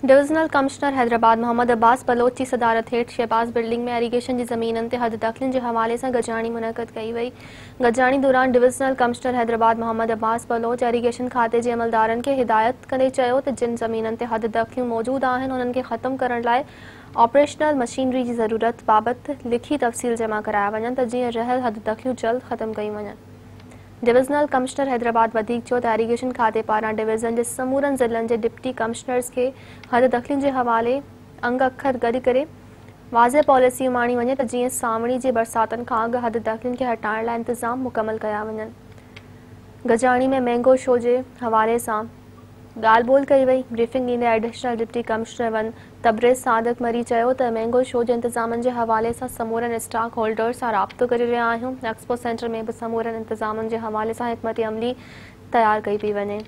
Divisional commissioner Hyderabad Mohammad Abbas Baloch की सदारत हेठ शहबाज बिल्डिंग में इरीगेशन की ज़मीननि ते हद दख़लनि के हवाले से गजाणी मुनक़द कई वई। गजाणी दौरान divisional commissioner Hyderabad Mohammad Abbas Baloch irrigation खाते के अमलदारनि के हिदायत कंदे चयो त जिन ज़मीननि ते हद दख़लियूं मौजूद आहिनि उन्हनि खे ख़त्म करण लाइ ऑपरेशनल मशीनरी की ज़रूरत बाबति लिखी तफ़सील जमा कराया वञनि त जीअं रहियल हद दख़लियूं जल्द ख़त्म कयूं वञनि। डिविज़नल कमिश्नर हैदराबाद वधीक चयो त इरीगेशन खाते पारां डिवीज़न के समूरनि ज़िलनि के डिप्टी कमिश्नर्स के हद दख़लियुनि के हवाले अंग अखर गॾु करे वाज़े पॉलिसी माणी वञे त जीअं सावणी जे बरसातनि खां अॻु हद दख़लियुनि खे हटाइण लाइ इंतज़ाम मुकमल कया वञनि। गजाणी में मैंगो शो के हवाले से ॻाल्हि ॿोल कई वई। ब्रीफिंग ॾींदे additional deputy commissioner one Tabrez Sadiq Marri चयो त मैंगो शो के इंतज़ामनि के हवाले से समूरनि स्टॉक होल्डर्स सां राब्तो करे रहिया आहियूं। एक्सपो सेंटर में भी समूरनि इंतज़ामनि के हवाले से हिकमत अमली तैयार कई पई वञे।